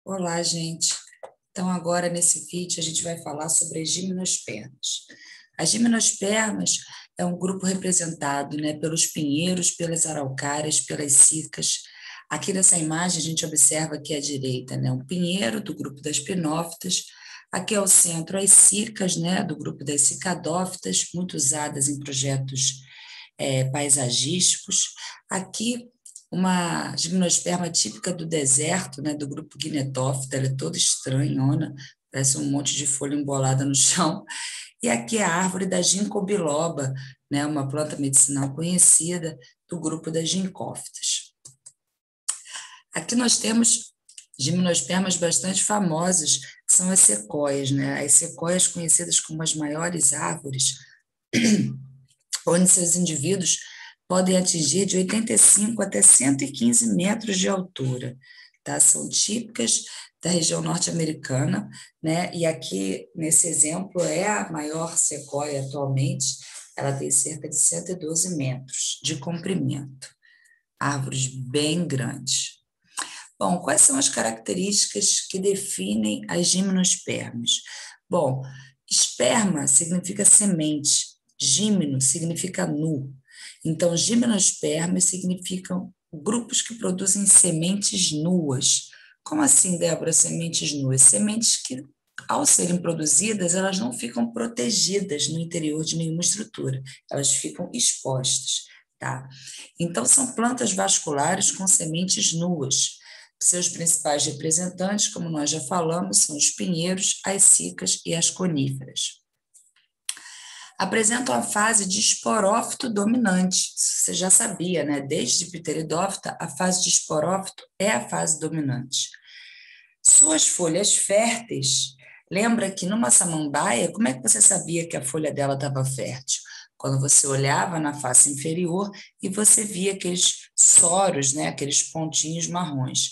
Olá, gente. Então, agora nesse vídeo a gente vai falar sobre as gimnospermas. As gimnospermas é um grupo representado, né, pelos pinheiros, pelas araucárias, pelas cicas. Aqui nessa imagem a gente observa aqui à direita, né, um pinheiro do grupo das pinófitas. Aqui ao centro as cicas, né, do grupo das cicadófitas, muito usadas em projetos paisagísticos. Aqui uma gimnosperma típica do deserto, né, do grupo Guinetófita, ela é toda estranhona, parece um monte de folha embolada no chão. E aqui a árvore da ginkgo biloba, né, uma planta medicinal conhecida do grupo das ginkófitas. Aqui nós temos gimnospermas bastante famosas, que são as sequoias, né? As sequoias conhecidas como as maiores árvores, onde seus indivíduos podem atingir de 85 até 115 metros de altura, tá? São típicas da região norte-americana, né? E aqui, nesse exemplo, é a maior sequoia atualmente, ela tem cerca de 112 metros de comprimento, árvores bem grandes. Bom, quais são as características que definem as gimnospermas? Bom, esperma significa semente, gímeno significa nu. Então, gimnospermas significam grupos que produzem sementes nuas. Como assim, Débora, sementes nuas? Sementes que, ao serem produzidas, elas não ficam protegidas no interior de nenhuma estrutura, elas ficam expostas, tá? Então, são plantas vasculares com sementes nuas. Seus principais representantes, como nós já falamos, são os pinheiros, as cicas e as coníferas. Apresentam a fase de esporófito dominante. Você já sabia, né? Desde Pteridófita, a fase de esporófito é a fase dominante. Suas folhas férteis, lembra que numa samambaia, como é que você sabia que a folha dela estava fértil? Quando você olhava na face inferior e você via aqueles soros, né? Aqueles pontinhos marrons.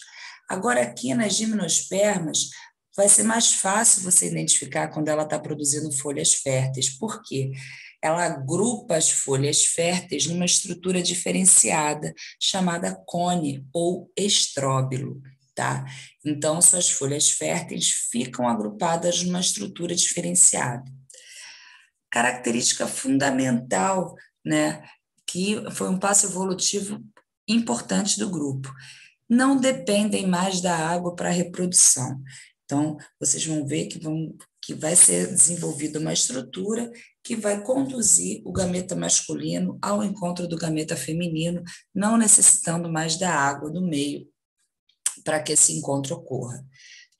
Agora, aqui nas gimnospermas, vai ser mais fácil você identificar quando ela está produzindo folhas férteis. Por quê? Ela agrupa as folhas férteis numa estrutura diferenciada, chamada cone ou estróbilo, tá? Então, suas folhas férteis ficam agrupadas numa estrutura diferenciada. Característica fundamental, né, que foi um passo evolutivo importante do grupo. Não dependem mais da água para a reprodução. Então, vocês vão ver que vai ser desenvolvida uma estrutura que vai conduzir o gameta masculino ao encontro do gameta feminino, não necessitando mais da água do meio para que esse encontro ocorra,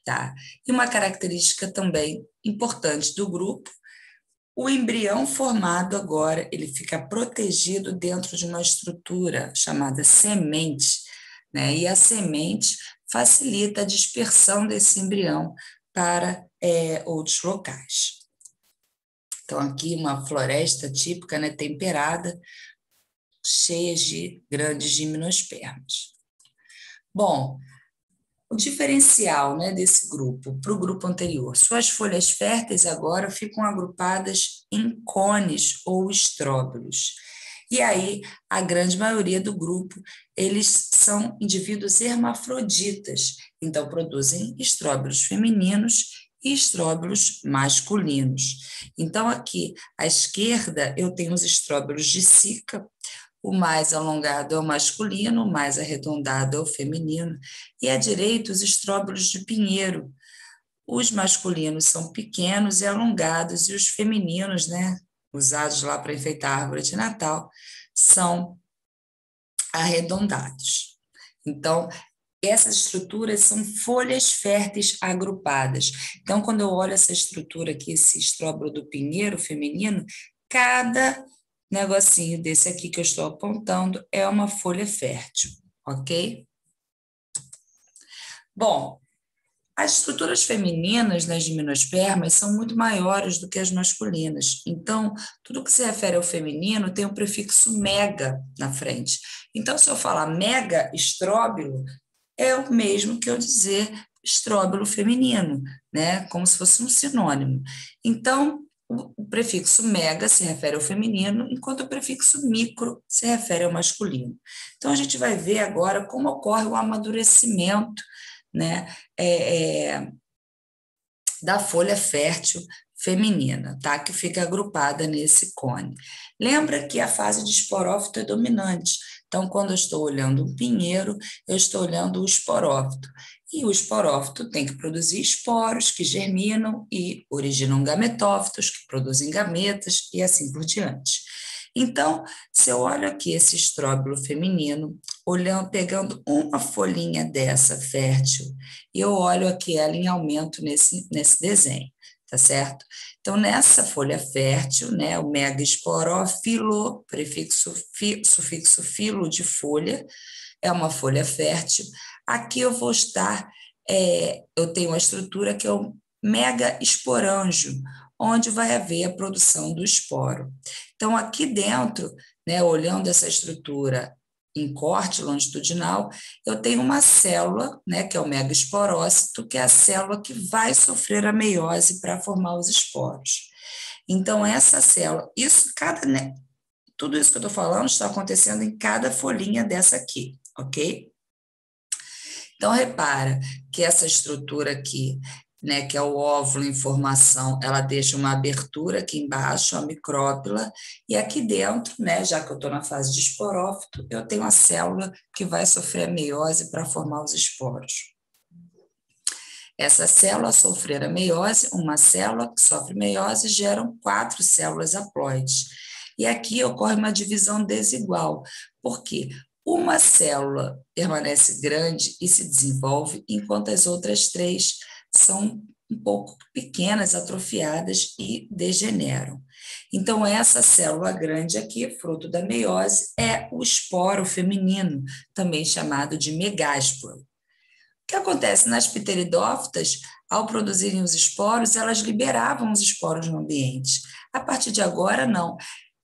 tá? E uma característica também importante do grupo, o embrião formado agora, ele fica protegido dentro de uma estrutura chamada semente, né? E a semente facilita a dispersão desse embrião para outros locais. Então, aqui uma floresta típica, né, temperada, cheia de grandes gimnospermas. Bom, o diferencial, né, desse grupo para o grupo anterior, suas folhas férteis agora ficam agrupadas em cones ou estróbilos. E aí, a grande maioria do grupo, eles são indivíduos hermafroditas, então produzem estróbilos femininos e estróbilos masculinos. Então, aqui à esquerda, eu tenho os estróbilos de cica, o mais alongado é o masculino, o mais arredondado é o feminino, e à direita, os estróbilos de pinheiro. Os masculinos são pequenos e alongados, e os femininos, né, usados lá para enfeitar a árvore de Natal, são arredondados. Então, essas estruturas são folhas férteis agrupadas. Então, quando eu olho essa estrutura aqui, esse estróbilo do pinheiro feminino, cada negocinho desse aqui que eu estou apontando é uma folha fértil, ok? Bom, as estruturas femininas nas gimnospermas são muito maiores do que as masculinas. Então, tudo que se refere ao feminino tem o prefixo mega na frente. Então, se eu falar mega estróbilo, é o mesmo que eu dizer estróbilo feminino, né? Como se fosse um sinônimo. Então, o prefixo mega se refere ao feminino, enquanto o prefixo micro se refere ao masculino. Então, a gente vai ver agora como ocorre o amadurecimento, né, da folha fértil feminina, tá? Que fica agrupada nesse cone. Lembra que a fase de esporófito é dominante. Então, quando eu estou olhando um pinheiro, eu estou olhando o esporófito. E o esporófito tem que produzir esporos que germinam e originam gametófitos, que produzem gametas e assim por diante. Então, se eu olho aqui esse estróbilo feminino, olhando, pegando uma folhinha dessa fértil, e eu olho aqui ela em aumento nesse desenho, tá certo? Então, nessa folha fértil, né, o megasporófilo, sufixo filo de folha, é uma folha fértil. Aqui eu vou estar, eu tenho uma estrutura que é o megaesporângio, onde vai haver a produção do esporo. Então, aqui dentro, né, olhando essa estrutura em corte longitudinal, eu tenho uma célula, né, que é o megaesporócito, que é a célula que vai sofrer a meiose para formar os esporos. Então, essa célula, né, tudo isso que eu estou falando está acontecendo em cada folhinha dessa aqui, ok? Então, repara que essa estrutura aqui, né, que é o óvulo em formação, ela deixa uma abertura aqui embaixo, a micrópila, e aqui dentro, né, já que eu estou na fase de esporófito, eu tenho a célula que vai sofrer a meiose para formar os esporos. Essa célula sofrer a meiose, uma célula que sofre meiose, geram 4 células haploides. E aqui ocorre uma divisão desigual. Por quê? Uma célula permanece grande e se desenvolve, enquanto as outras 3 são um pouco pequenas, atrofiadas e degeneram. Então, essa célula grande aqui, fruto da meiose, é o esporo feminino, também chamado de megásporo. O que acontece nas pteridófitas, ao produzirem os esporos, elas liberavam os esporos no ambiente. A partir de agora, não.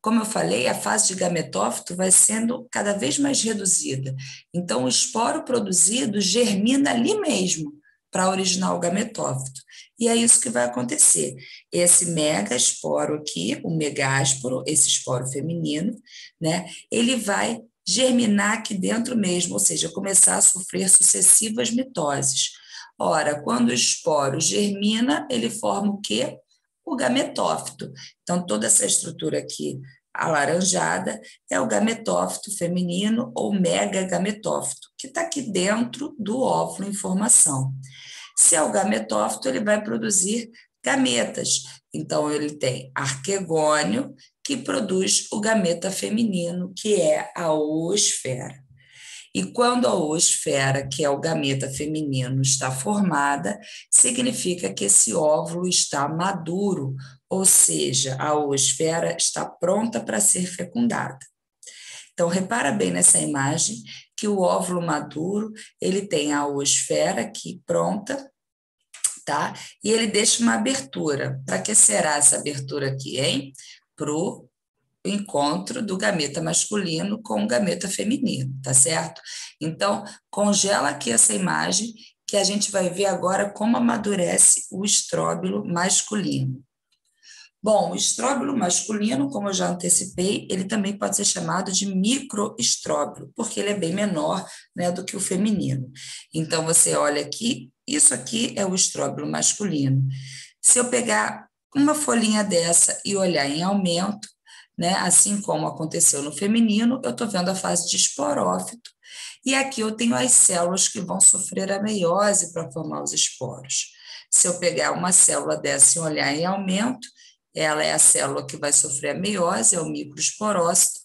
Como eu falei, a fase de gametófito vai sendo cada vez mais reduzida. Então, o esporo produzido germina ali mesmo para originar o gametófito. E é isso que vai acontecer. Esse megasporo aqui, o megásporo, esse esporo feminino, né, ele vai germinar aqui dentro mesmo, ou seja, começar a sofrer sucessivas mitoses. Ora, quando o esporo germina, ele forma o quê? O gametófito. Então, toda essa estrutura aqui alaranjada é o gametófito feminino ou megagametófito, que está aqui dentro do óvulo em formação. Se é o gametófito, ele vai produzir gametas. Então, ele tem arquegônio, que produz o gameta feminino, que é a oosfera. E quando a oosfera, que é o gameta feminino, está formada, significa que esse óvulo está maduro, ou seja, a oosfera está pronta para ser fecundada. Então, repara bem nessa imagem que o óvulo maduro, ele tem a oosfera aqui pronta, tá? E ele deixa uma abertura. Para que será essa abertura aqui, hein? Para o encontro do gameta masculino com o gameta feminino, tá certo? Então, congela aqui essa imagem que a gente vai ver agora como amadurece o estróbilo masculino. Bom, o estróbilo masculino, como eu já antecipei, ele também pode ser chamado de microestróbilo, porque ele é bem menor, né, do que o feminino. Então, você olha aqui, isso aqui é o estróbilo masculino. Se eu pegar uma folhinha dessa e olhar em aumento, né, assim como aconteceu no feminino, eu estou vendo a fase de esporófito, e aqui eu tenho as células que vão sofrer a meiose para formar os esporos. Se eu pegar uma célula dessa e olhar em aumento, ela é a célula que vai sofrer a meiose, é o microesporócito.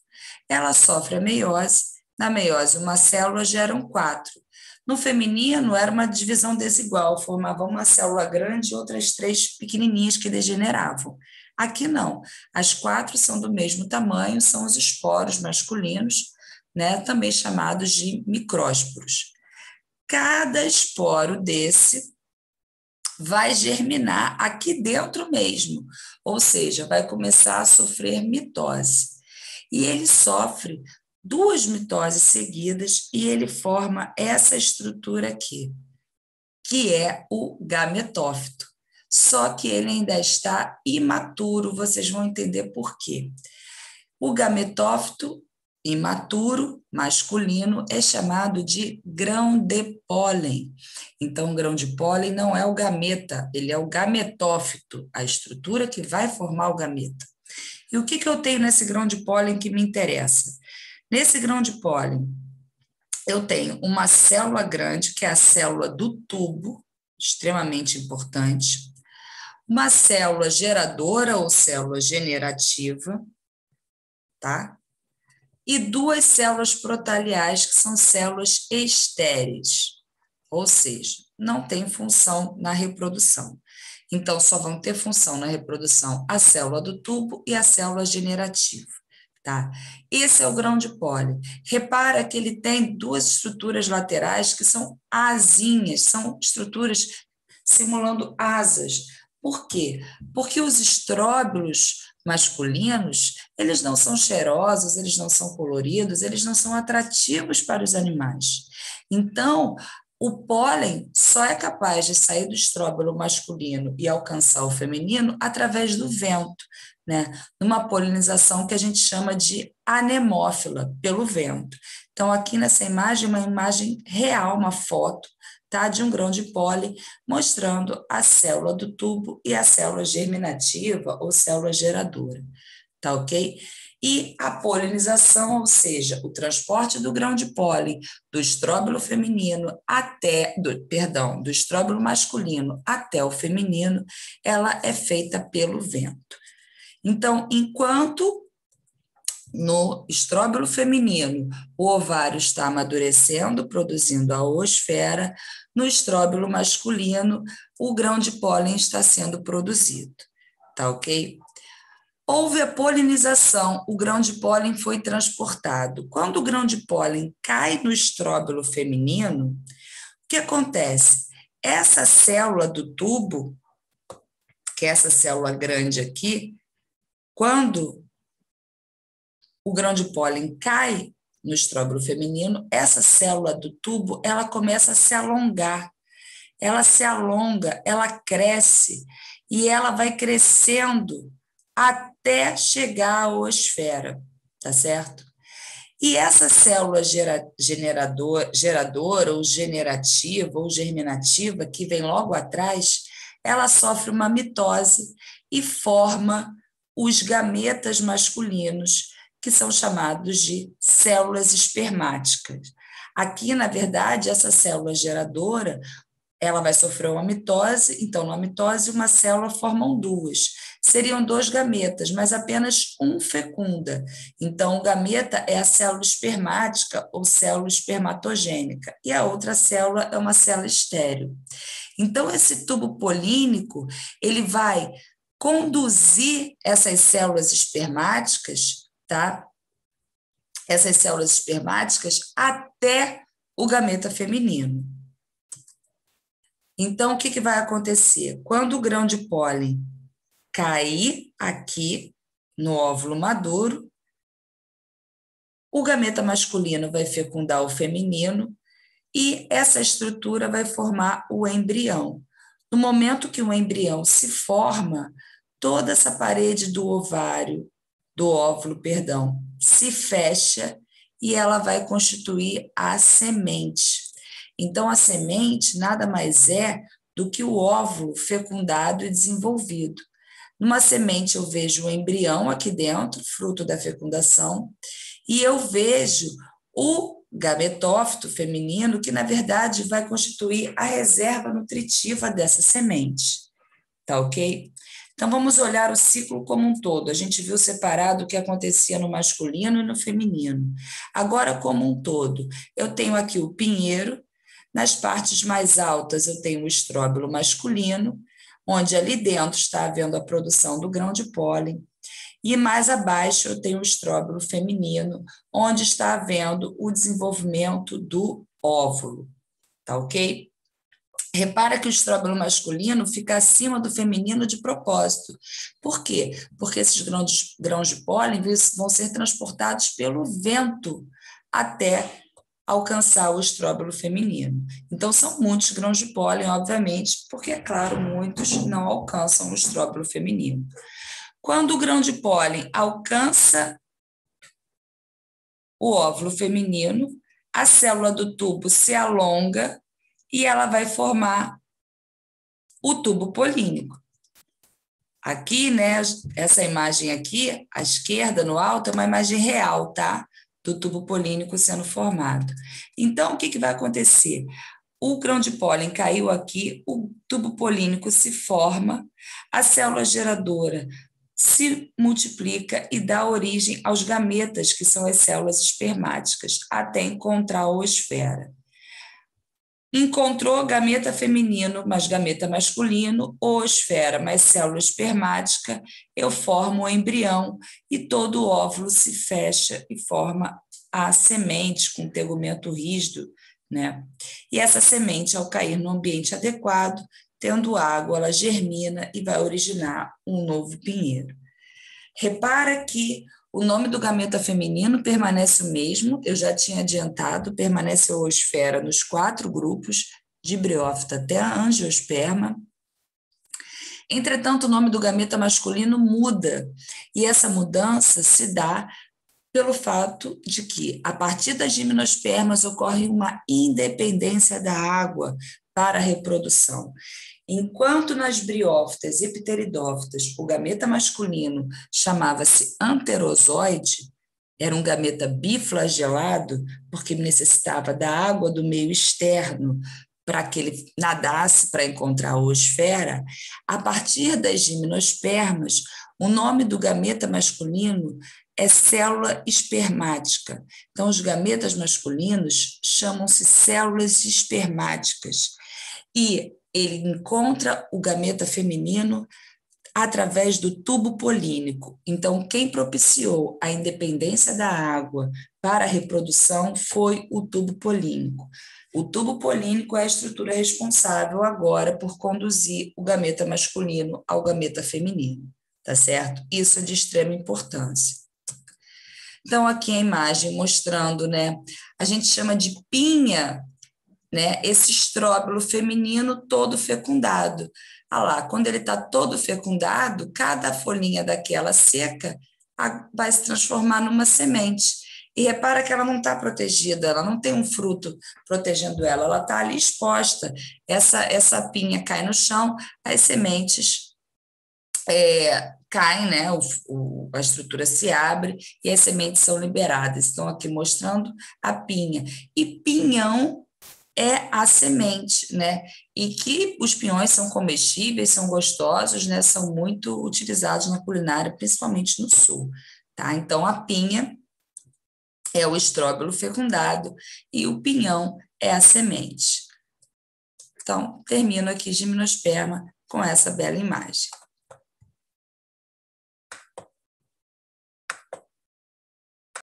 Ela sofre a meiose. Na meiose, uma célula geram 4. No feminino, era uma divisão desigual, formava uma célula grande e outras 3 pequenininhas que degeneravam. Aqui não, as 4 são do mesmo tamanho, são os esporos masculinos, né, também chamados de micrósporos. Cada esporo desse vai germinar aqui dentro mesmo, ou seja, vai começar a sofrer mitose. E ele sofre 2 mitoses seguidas e ele forma essa estrutura aqui, que é o gametófito. Só que ele ainda está imaturo, vocês vão entender por quê. O gametófito imaturo, masculino, é chamado de grão de pólen. Então, o grão de pólen não é o gameta, ele é o gametófito, a estrutura que vai formar o gameta. E o que eu tenho nesse grão de pólen que me interessa? Nesse grão de pólen, eu tenho uma célula grande, que é a célula do tubo, extremamente importante, uma célula geradora ou célula generativa, tá? E duas células protaliais, que são células estéreis, ou seja, não tem função na reprodução. Então, só vão ter função na reprodução a célula do tubo e a célula generativa, tá? Esse é o grão de pólen. Repara que ele tem duas estruturas laterais que são asinhas, são estruturas simulando asas. Por quê? Porque os estróbilos masculinos, eles não são cheirosos, eles não são coloridos, eles não são atrativos para os animais. Então, o pólen só é capaz de sair do estróbilo masculino e alcançar o feminino através do vento, né? Numa polinização que a gente chama de anemófila, pelo vento. Então, aqui nessa imagem, uma imagem real, uma foto, tá, de um grão de pólen, mostrando a célula do tubo e a célula germinativa ou célula geradora, tá ok? E a polinização, ou seja, o transporte do grão de pólen do estróbilo feminino do estróbilo masculino até o feminino, ela é feita pelo vento. Então, enquanto no estróbilo feminino, o ovário está amadurecendo, produzindo a oosfera. No estróbilo masculino, o grão de pólen está sendo produzido. Tá ok? Houve a polinização, o grão de pólen foi transportado. Quando o grão de pólen cai no estróbilo feminino, o que acontece? Essa célula do tubo, que é essa célula grande aqui, quando o grão de pólen cai no estróbilo feminino, essa célula do tubo, ela começa a se alongar. Ela se alonga, ela cresce, e ela vai crescendo até chegar à oosfera, tá certo? E essa célula geradora ou generativa ou germinativa, que vem logo atrás, ela sofre uma mitose e forma os gametas masculinos, que são chamados de células espermáticas. Aqui, na verdade, essa célula geradora, ela vai sofrer uma mitose, então, na mitose, uma célula formam duas. Seriam dois gametas, mas apenas um fecunda. Então, o gameta é a célula espermática ou célula espermatogênica, e a outra célula é uma célula estéril. Então, esse tubo polínico, ele vai conduzir essas células espermáticas, tá? Essas células espermáticas até o gameta feminino. Então, o que vai acontecer? Quando o grão de pólen cair aqui no óvulo maduro, o gameta masculino vai fecundar o feminino e essa estrutura vai formar o embrião. No momento que o embrião se forma, toda essa parede do óvulo, se fecha e ela vai constituir a semente. Então, a semente nada mais é do que o óvulo fecundado e desenvolvido. Numa semente, eu vejo o embrião aqui dentro, fruto da fecundação, e eu vejo o gametófito feminino, que, na verdade, vai constituir a reserva nutritiva dessa semente. Tá ok? Então, vamos olhar o ciclo como um todo. A gente viu separado o que acontecia no masculino e no feminino. Agora, como um todo, eu tenho aqui o pinheiro. Nas partes mais altas, eu tenho o estróbilo masculino, onde ali dentro está havendo a produção do grão de pólen. E mais abaixo, eu tenho o estróbilo feminino, onde está havendo o desenvolvimento do óvulo. Tá ok? Repara que o estróbilo masculino fica acima do feminino de propósito. Por quê? Porque esses grãos de pólen vão ser transportados pelo vento até alcançar o estróbilo feminino. Então, são muitos grãos de pólen, obviamente, porque, é claro, muitos não alcançam o estróbilo feminino. Quando o grão de pólen alcança o óvulo feminino, a célula do tubo se alonga e ela vai formar o tubo polínico. Aqui, né, essa imagem aqui, à esquerda, no alto, é uma imagem real, tá? Do tubo polínico sendo formado. Então, o que vai acontecer? O grão de pólen caiu aqui, o tubo polínico se forma, a célula geradora se multiplica e dá origem aos gametas, que são as células espermáticas, até encontrar a oosfera. Encontrou gameta feminino, mas gameta masculino, oosfera, mais célula espermática, eu formo o embrião e todo o óvulo se fecha e forma a semente com tegumento rígido, né? E essa semente, ao cair no ambiente adequado, tendo água, ela germina e vai originar um novo pinheiro. Repara que o nome do gameta feminino permanece o mesmo, eu já tinha adiantado, permanece a oosfera nos 4 grupos, de briófita até a angiosperma. Entretanto, o nome do gameta masculino muda, e essa mudança se dá pelo fato de que, a partir das gimnospermas, ocorre uma independência da água para a reprodução. Enquanto nas briófitas e pteridófitas o gameta masculino chamava-se anterozoide, era um gameta biflagelado, porque necessitava da água do meio externo para que ele nadasse para encontrar a oosfera, a partir das gimnospermas, o nome do gameta masculino é célula espermática. Então, os gametas masculinos chamam-se células espermáticas. E ele encontra o gameta feminino através do tubo polínico. Então, quem propiciou a independência da água para a reprodução foi o tubo polínico. O tubo polínico é a estrutura responsável agora por conduzir o gameta masculino ao gameta feminino, tá certo? Isso é de extrema importância. Então, aqui a imagem mostrando, né? A gente chama de pinha, né, esse estróbilo feminino todo fecundado. Ah lá, quando ele está todo fecundado, cada folhinha daquela seca vai se transformar numa semente. E repara que ela não está protegida, ela não tem um fruto protegendo ela está ali exposta. Essa pinha cai no chão, as sementes caem, né, a estrutura se abre e as sementes são liberadas. Estão aqui mostrando a pinha. E pinhão é a semente, né? E que os pinhões são comestíveis, são gostosos, né? São muito utilizados na culinária, principalmente no sul, tá? Então, a pinha é o estróbilo fecundado e o pinhão é a semente. Então, termino aqui gimnosperma com essa bela imagem.